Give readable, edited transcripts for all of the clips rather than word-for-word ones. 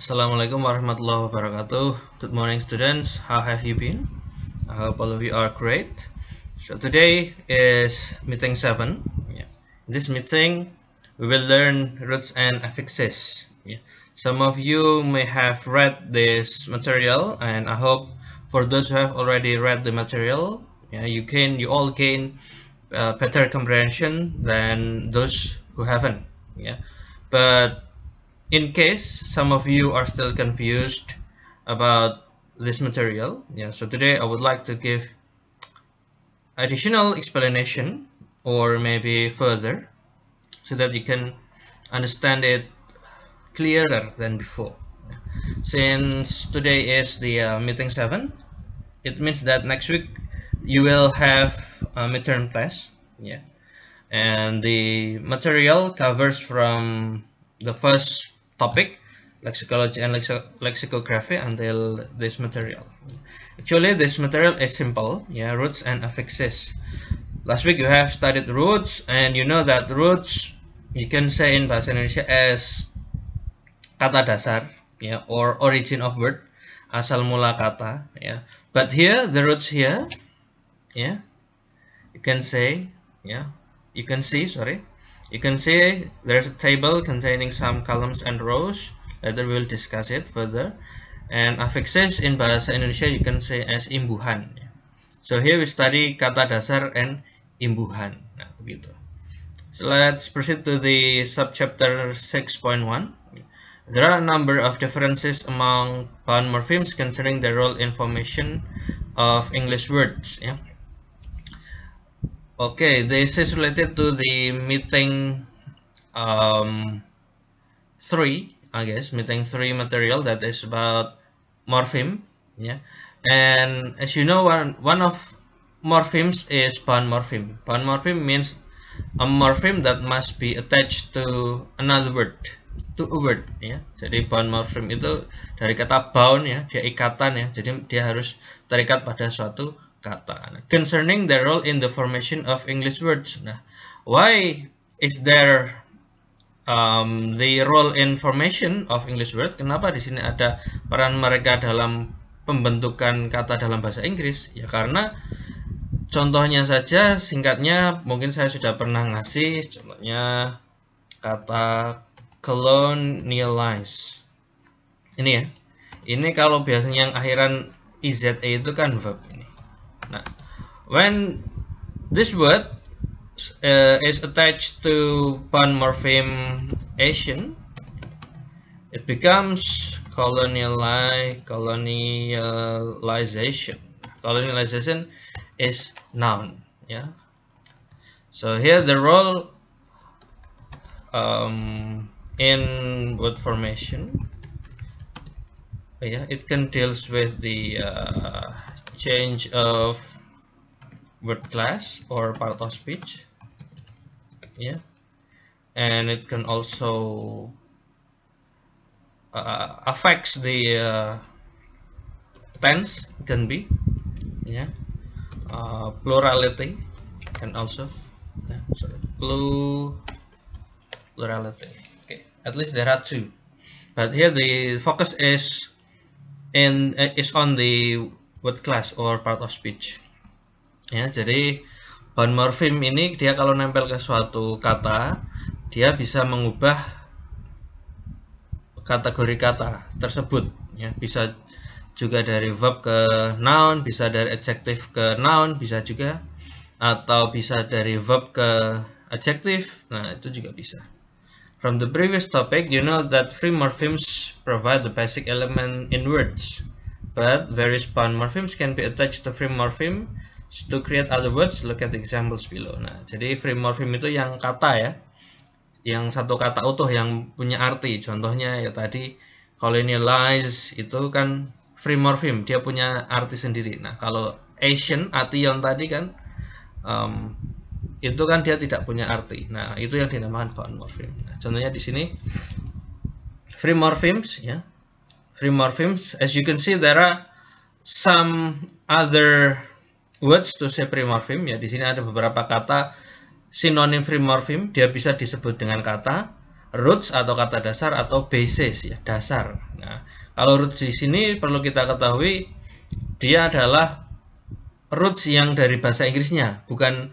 Assalamualaikum warahmatullahi wabarakatuh. Good morning, students. How have you been? I hope all of you are great. So today is meeting 7. Yeah. In this meeting, we will learn roots and affixes. Yeah. Some of you may have read this material, and I hope for those who have already read the material, you all gain better comprehension than those who haven't. Yeah. But in case some of you are still confused about this material, so today I would like to give additional explanation or maybe further so that you can understand it clearer than before. Since today is the meeting 7, it means that next week you will have a midterm test. Yeah. And the material covers from the first topic, lexicology and lexicography, until this material. Actually, this material is simple, roots and affixes. Last week you have studied roots, and you know that roots you can say in bahasa Indonesia as kata dasar, or origin of word, asal mula kata, But here the roots here, you can say, you can see there's a table containing some columns and rows. Later we will discuss it further. And affixes in bahasa Indonesia you can say as imbuhan. So here we study kata dasar and imbuhan. Nah, begitu. So let's proceed to the subchapter 6.1. There are a number of differences among bound morphemes concerning their role in formation of English words. Okay, this is related to the meeting 3, I guess, meeting 3 material that is about morpheme. And as you know, one of morphemes is bound morpheme. Bound morpheme means a morpheme that must be attached to another word, to a word. Jadi bound morpheme itu dari kata bound, dia ikatan, jadi dia harus terikat pada suatu kata. Concerning the role in the formation of English words. Nah, why is there the role in formation of English word? Kenapa di sini ada peran mereka dalam pembentukan kata dalam bahasa Inggris? Ya karena contohnya saja, singkatnya mungkin saya sudah pernah ngasih. Contohnya kata colonialize. Ini ya. Ini kalau biasanya yang akhiran IZE itu kan verb ini. Nah, when this word is attached to bound morpheme Asian, it becomes colonialization. Colonialization is noun. So here the role in word formation, it can deals with the change of word class or part of speech, and it can also affects the tense, can be, plurality can also, plurality. Okay, at least there are 2, but here the focus is on the word class or part of speech. Jadi bound morpheme ini dia kalau nempel ke suatu kata, dia bisa mengubah kategori kata tersebut. Bisa juga dari verb ke noun, bisa dari adjective ke noun, bisa juga, atau bisa dari verb ke adjective. Nah, itu juga bisa. From the previous topic, you know that free morphemes provide the basic element in words, but various bound morphemes can be attached to free morpheme to create other words. Look at the examples below. Nah, jadi free morpheme itu yang kata, yang satu kata utuh yang punya arti. Contohnya ya tadi colonialize itu kan free morpheme, dia punya arti sendiri. Nah, kalau Asian, Ation tadi kan itu kan dia tidak punya arti. Nah, itu yang dinamakan bound morpheme. Nah, contohnya di sini free morphemes, free morphemes. As you can see, there are some other words to say free morpheme. Di sini ada beberapa kata sinonim free morpheme. Dia bisa disebut dengan kata roots atau kata dasar atau basis, dasar. Nah, Nah, kalau roots di sini perlu kita ketahui dia adalah roots yang dari bahasa Inggrisnya, bukan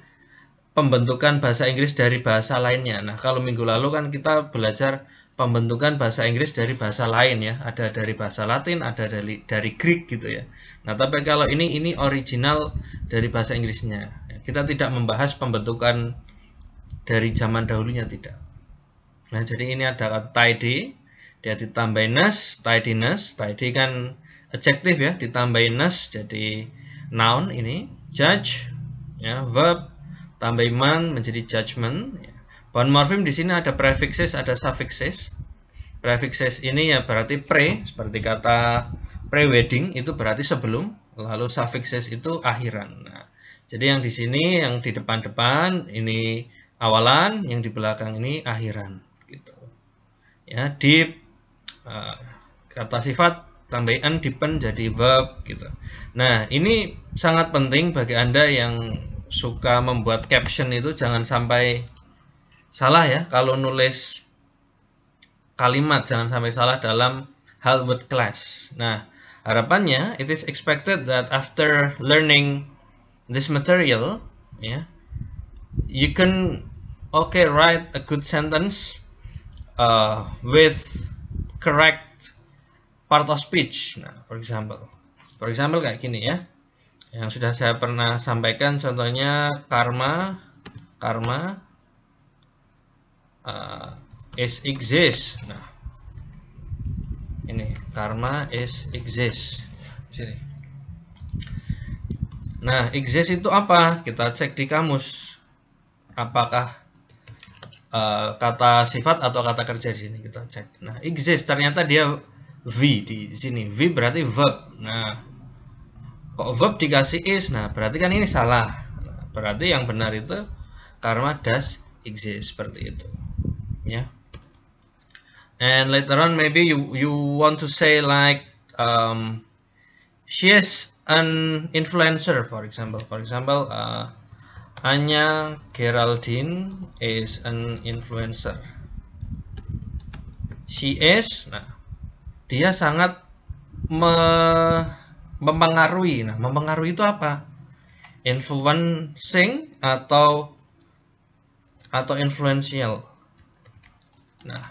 pembentukan bahasa Inggris dari bahasa lainnya. Nah, kalau minggu lalu kan kita belajar pembentukan bahasa Inggris dari bahasa lain ya. Ada dari bahasa Latin, ada dari Greek gitu ya. Nah, tapi kalau ini original dari bahasa Inggrisnya. Kita tidak membahas pembentukan dari zaman dahulunya, tidak. Nah, jadi ini ada kata tidy, dia ditambahin ness, tidiness. Tidy kan adjective ya, ditambahin ness jadi noun ini. Judge ya, verb tambahin man menjadi judgment ya. Bound morpheme di sini ada prefixes, ada suffixes. Prefixes ini ya berarti pre, seperti kata pre-wedding itu berarti sebelum, lalu suffixes itu akhiran. Nah, jadi yang di sini yang di depan-depan ini awalan, yang di belakang ini akhiran gitu. Ya, deep kata sifat tambahin depend jadi verb gitu. Nah, ini sangat penting bagi Anda yang suka membuat caption itu, jangan sampai salah ya kalau nulis kalimat, jangan sampai salah dalam hal word class. Nah, harapannya it is expected that after learning this material ya, you can write a good sentence with correct part of speech. Nah, for example kayak gini ya. Yang sudah saya pernah sampaikan contohnya karma is exist. Nah, ini karma is exist. Sini. Nah, exist itu apa? Kita cek di kamus. Apakah kata sifat atau kata kerja di sini, kita cek. Nah, exist ternyata dia V di sini. V berarti verb. Nah, kok verb dikasih is? Nah, berarti kan ini salah. Nah, berarti yang benar itu karma does exist, seperti itu. Ya. And later on maybe you want to say like she is an influencer, for example. Anya Geraldine is an influencer. She is, nah, dia sangat mempengaruhi. Nah, mempengaruhi itu apa? Influencing atau influential. Nah,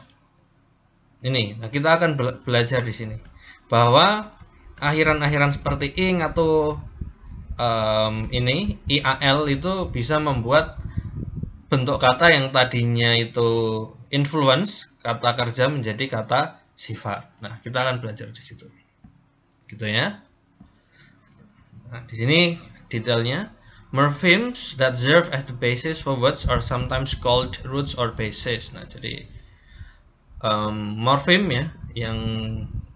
ini, nah kita akan belajar di sini bahwa akhiran-akhiran seperti ing atau ini ial itu bisa membuat bentuk kata yang tadinya itu influence, kata kerja menjadi kata sifat. Nah, kita akan belajar di situ. Gitu ya. Nah, di sini detailnya. Morphemes that serve as the basis for words are sometimes called roots or bases. Nah, jadi morpheme ya yang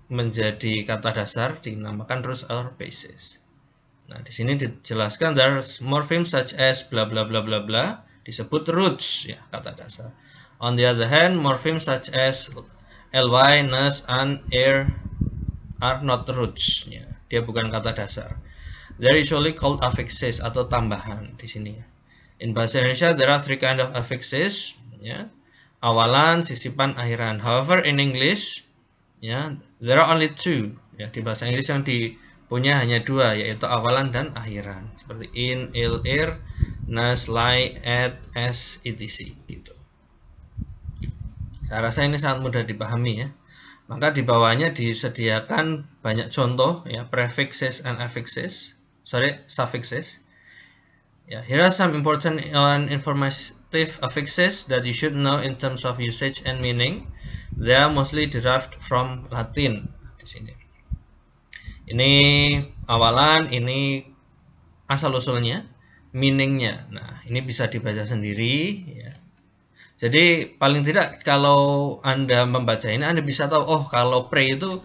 menjadi kata dasar dinamakan roots or bases. Nah, di sini dijelaskan there's morphemes such as bla bla bla bla bla disebut roots ya, kata dasar. On the other hand, morphemes such as ly, ness, and air are not roots ya. Dia bukan kata dasar. They're usually called affixes atau tambahan di sini. In bahasa Indonesia there are three kind of affixes ya. Awalan, sisipan, akhiran. However, in English ya, there are only two ya. Di bahasa Inggris yang punya hanya dua, yaitu awalan dan akhiran. Seperti in, il, ir, nas, ly, at, as, etc. gitu. Saya rasa ini sangat mudah dipahami ya. Maka di bawahnya disediakan banyak contoh ya, prefixes and suffixes. Yeah, here are some important and informative affixes that you should know in terms of usage and meaning. They are mostly derived from Latin. Di sini. Ini awalan, ini asal usulnya, meaningnya. Nah, ini bisa dibaca sendiri. Ya. Jadi paling tidak kalau Anda membaca ini, Anda bisa tahu, oh kalau pre itu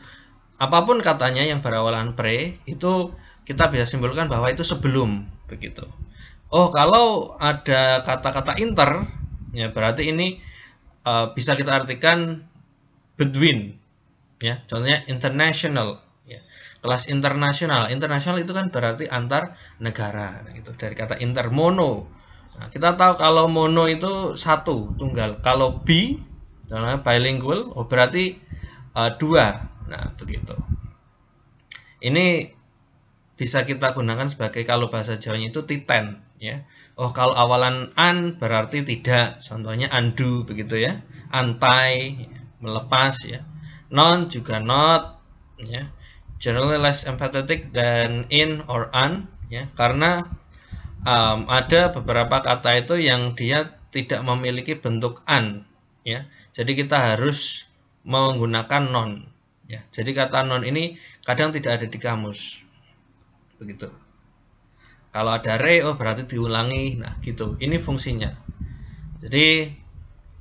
apapun katanya yang berawalan pre itu kita bisa simpulkan bahwa itu sebelum, begitu. Oh, kalau ada kata-kata inter, ya berarti ini bisa kita artikan between, ya. Contohnya international, ya. Kelas internasional. Internasional itu kan berarti antar negara, nah, itu dari kata inter. Mono. Nah, kita tahu kalau mono itu satu, tunggal. Kalau bi, bilingual, oh berarti dua. Nah, begitu. Ini bisa kita gunakan sebagai kalau bahasa Jawanya itu titen ya. Oh, kalau awalan an berarti tidak. Contohnya undo begitu ya. Antai, melepas ya. Non juga not ya. Generally less empathetic than in or an ya. Karena ada beberapa kata itu yang dia tidak memiliki bentuk an ya. Jadi kita harus menggunakan non ya. Jadi kata non ini kadang tidak ada di kamus. Begitu. Kalau ada re, oh berarti diulangi. Nah, gitu. Ini fungsinya. Jadi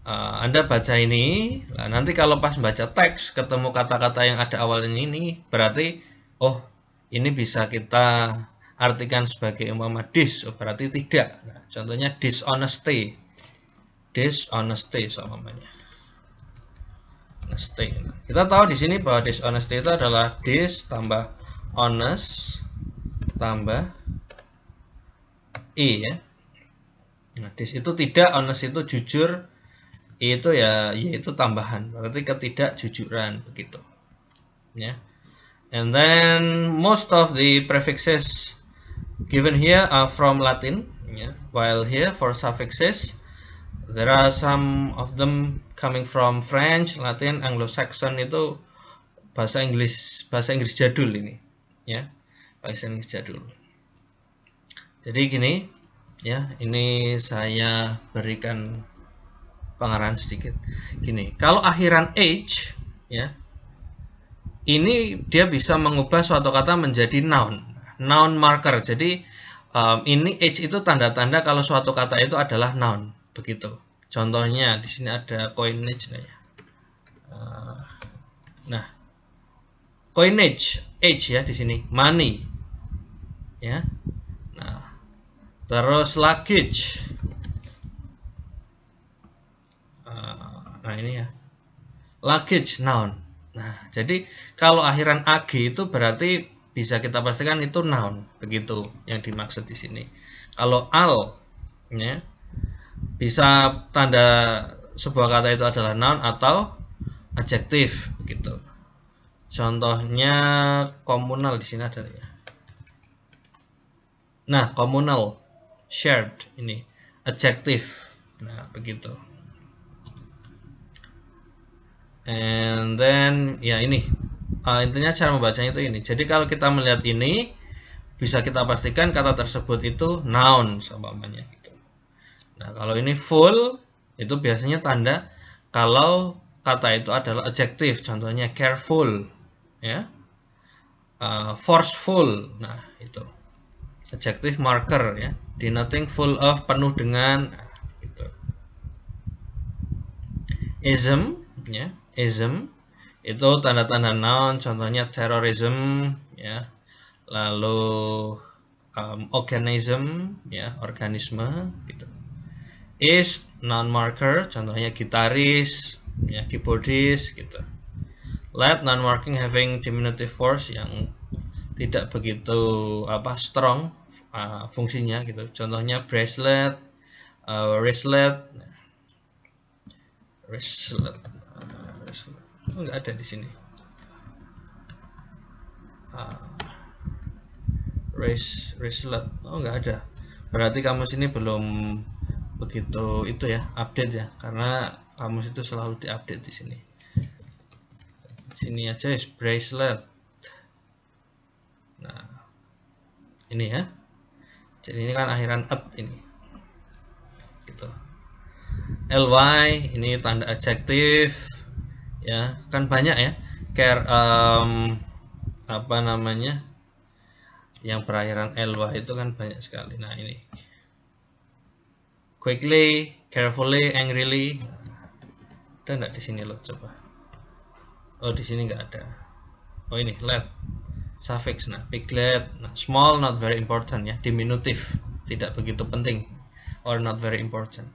Anda baca ini, nah, nanti kalau pas baca teks ketemu kata-kata yang ada awalnya ini, berarti oh ini bisa kita artikan sebagai umpama dis, oh, berarti tidak. Nah, contohnya dishonesty, dishonesty umpamanya. Honesty. Nah, kita tahu di sini bahwa dishonesty itu adalah dis tambah honest tambah i ya. Nah, dis itu tidak, honest itu jujur, i itu ya yaitu tambahan, berarti ketidakjujuran begitu. Ya. And then most of the prefixes given here are from Latin, ya. While here for suffixes there are some of them coming from French, Latin, Anglo-Saxon itu bahasa Inggris jadul ini, ya. Bahasa Inggris jadul. Jadi gini, ya, ini saya berikan pengarahan sedikit. Gini, kalau akhiran age, ya, ini dia bisa mengubah suatu kata menjadi noun marker. Jadi ini age itu tanda-tanda kalau suatu kata itu adalah noun, begitu. Contohnya di sini ada coinage, ya. Nah, coinage, age ya di sini, money, ya. Nah, terus luggage. Nah ini ya, luggage noun. Nah, jadi kalau akhiran ag itu berarti bisa kita pastikan itu noun, begitu yang dimaksud di sini. Kalau al, ya, bisa tanda sebuah kata itu adalah noun atau adjektif, begitu. Contohnya komunal di sini ada ya. Nah, komunal, shared ini adjektif. Nah, begitu. And then ya ini intinya cara membacanya itu ini. Jadi kalau kita melihat ini bisa kita pastikan kata tersebut itu noun umpamanya gitu. Nah, kalau ini full itu biasanya tanda kalau kata itu adalah adjektif. Contohnya careful ya. Forceful. Nah, itu adjective marker ya. Denoting full of, penuh dengan, gitu. Ism ya. Ism itu tanda-tanda noun, contohnya terrorism ya, lalu organism ya, organisme gitu. Is noun marker, contohnya gitaris ya, keyboardist gitu. Let noun marking having diminutive force, yang tidak begitu strong fungsinya gitu. Contohnya bracelet, wristlet, wristlet. Oh, nggak ada di sini. Wristlet. Oh, nggak ada. Berarti kamus ini belum begitu itu ya, update ya, karena kamus itu selalu diupdate di sini. Sini aja is bracelet. Nah, ini ya. Jadi ini kan akhiran at ini. Gitu. Ly ini tanda adjektif. Ya, kan banyak ya. Care apa namanya? Yang perakhiran ly itu kan banyak sekali. Nah, ini. Quickly, carefully, angrily. Ada nggak di sini lo coba? Oh, di sini nggak ada. Oh, ini let. Suffix. Nah, piglet. Nah, small not very important ya, diminutif, tidak begitu penting, or not very important.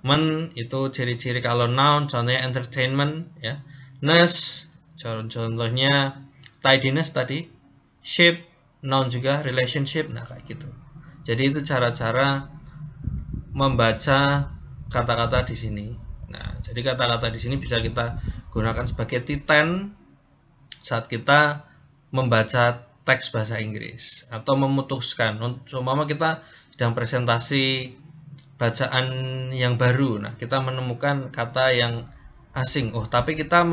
Men itu ciri-ciri kalau noun, contohnya entertainment ya. Ness, contohnya tidiness tadi. Ship, noun juga, relationship. Nah, kayak gitu. Jadi itu cara-cara membaca kata-kata di sini. Nah, jadi kata-kata di sini bisa kita gunakan sebagai titen, saat kita membaca teks bahasa Inggris atau memutuskan. Umpama kita sedang presentasi bacaan yang baru. Nah, kita menemukan kata yang asing. Oh, tapi kita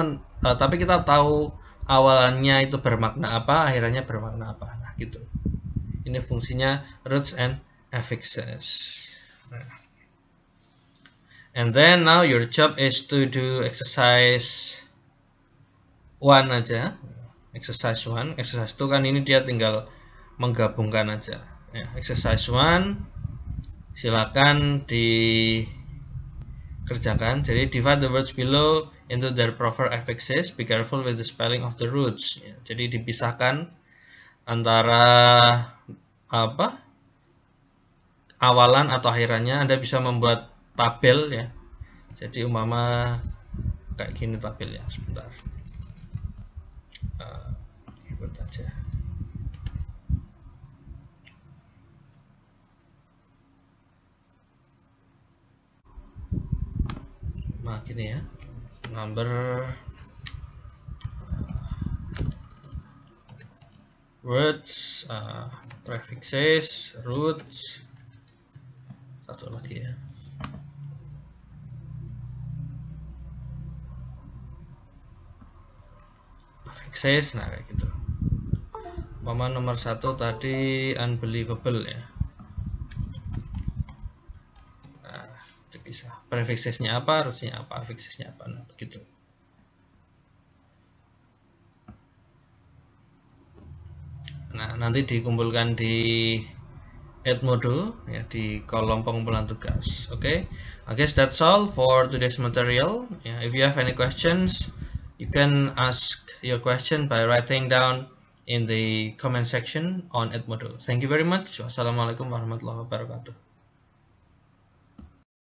tahu awalnya itu bermakna apa, akhirnya bermakna apa. Nah, gitu. Ini fungsinya roots and affixes. And then now your job is to do exercise 1 aja. Exercise 1, exercise 2 kan ini dia tinggal menggabungkan aja. Ya, exercise 1 silakan dikerjakan. Jadi divide the words below into their proper affixes. Be careful with the spelling of the roots. Ya, jadi dipisahkan antara apa awalan atau akhirannya. Anda bisa membuat tabel ya. Jadi umpama kayak gini tabel ya. Sebentar. Ikut aja. Nah gini ya. Number words, prefixes, roots, satu lagi ya. Affixes, nah kayak gitu. Umpama nomor 1 tadi unbelievable ya. Nah, dipisah. Prefixesnya apa, rootsnya apa, affixesnya apa, nah begitu. Nah, nanti dikumpulkan di Edmodo ya di kolom pengumpulan tugas. Okay, I guess that's all for today's material. Yeah, if you have any questions, you can ask your question by writing down in the comment section on Edmodo. Thank you very much. Wassalamualaikum warahmatullahi wabarakatuh.